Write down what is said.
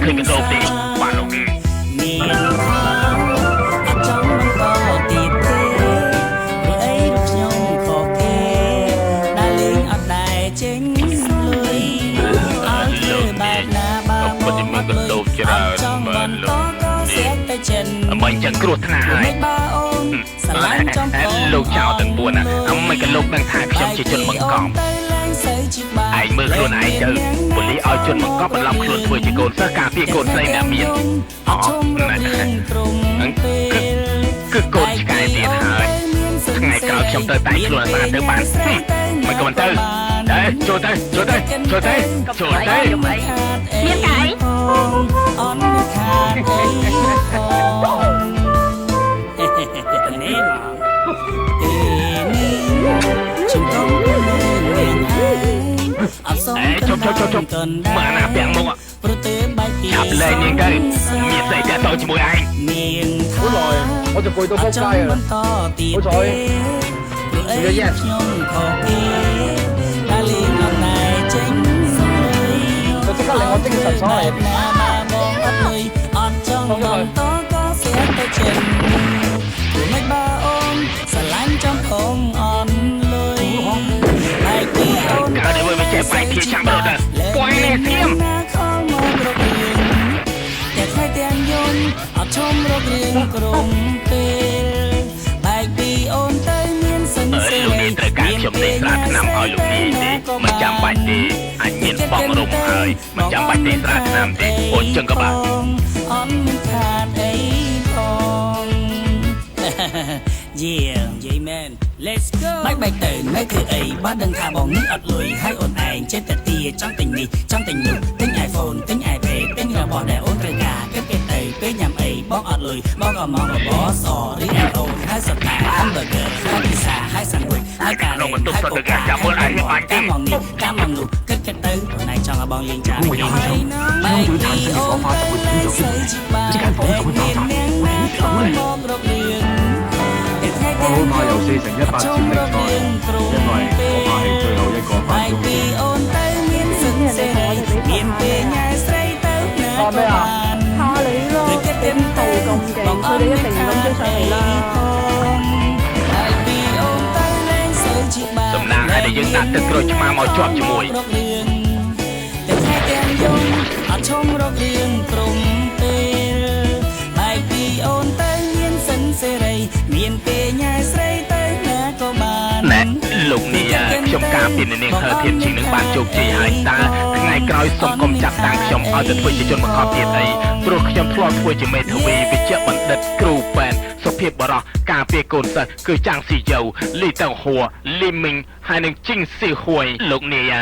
ឃើញកដោទេបាទលោកមានអត់ចង់បន្តទៀតទេព្រោះអីរូបខ្ញុំខកគេដែលលេងអត់ដែរចេញលុយឲ្យធ្វើបែបណាបើមកអត់លុយចង់បន្តក៏ស្ទើរតែចិនមិនចឹងគ្រោះថ្នាក់ហើយស្រឡាញ់ចំពោះលោកចៅទាំង4ណាមិនក៏លោកដឹងថាខ្ញុំជាជនបង្កប់ឯងមើលខ្លួនឯងទៅប៉ូលីសឲ្យជនបង្កប់បន្លំខ្លួនធ្វើជាកូនសិស្សការពារកូនស្រីអ្នកមានអត់គឺកូនឆ្កែទៀតហើយថ្ងៃក្រោយខ្ញុំទៅតែងខ្លួនស្អាតទៅបានមិនក៏មិនទៅចូលទៅមានកាយអនខាតអីនេះជំកងមានអត់សមជុំមើលអាណាពាក់មុខព្រោះទេបែកពីឆាប់លេងនាងទៅមានស្អីតែតជាមួយឯងនាង好耐我就攰到仆街啦好彩ខ្ញុំខកគេតែលេងអត់តែចេញ就即刻令我精神爽嚟ណាបងអត់លុយអត់ចង់បន្តក៏ស្ទើរតែចេញព្រោះមិនបើអូនស្រឡាញ់ចំផងអន់លុយហើយពីអូនកើតឲ្យវាចេះបែកគ្នាចាំរត់ទៅពួយនេះស្ងៀមខលមករករៀងតែថ្ងៃទាំងយន់អត់ឈុំរករៀងក្រុមពេលបែកពីអូនទៅមានសិនសេលោកនេះត្រូវការខ្ញុំទេស្រាថ្នាំឲ្យលោកនេះទេមិនចាំបាច់ទេអាចមានបងរំហើយមិនចាំបាច់ទេស្រាថ្នាំទេអូនចឹងក៏បានអន់មិនខាតអីផងយេយេមែន Let's go បែកទៅនៅគឺអីបើដឹងថាបងនេះអត់លុយហើយអូនឯងចេះតែទាចង់ទិញនេះចង់ទិញនោះទិញ iPhone ទិញ iPad ទិញរបស់ដែលអូនត្រូវការគិតទៅពេលញ៉ាំអីបងអត់លុយបងក៏មកបបសរីឯអូនហើយសតា hamburger ហើយពិសាហើយ sandwich ហើយកាឡេហើយកូកាចាំមើលឯងបាច់ទេតាមមកនេះតាមមកនោះគិតទៅអូនឯងចង់ឲ្យបងលេងចាបែកពីអូនទៅមានស្អីជាបានតែមាននាងណាខំមករករៀង我好怕有4成100戰力賽，因為我怕係最後一個分鐘。怕咩啊？怕你咯！你啲步咁勁，佢哋一定諗追上嚟啦。សំណាងឲ្យតែយើងដាក់ទឹកក្រូចឆ្មាមកជាប់ជាមួយតែថ្ងៃទាំងយប់អត់ឈុំរករៀងក្រុមពេលហើយពីអូនទៅមានសិនសេរីមានពេលញ៉ែស្រីទៅណាក៏បានណែលោកនេះខ្ញុំការពីនាងហឺធានជាងនឹងបានជោគជ័យហើយតើថ្ងៃក្រោយសូមកុំចាប់តាំងខ្ញុំឲ្យទៅធ្វើជាជនបង្កប់ទៀតអីព្រោះខ្ញុំធ្លាប់ធ្វើជាមេធាវីវិជ្ជាបណ្ឌិតគ្រូពេទ្យសុភាពបរោះការពារកូនសិស្សគឺចាំងស៊ីយ៉ូលីតៅហួរលីមីងហើយនឹងជីងស៊ីហួយលោកនេះ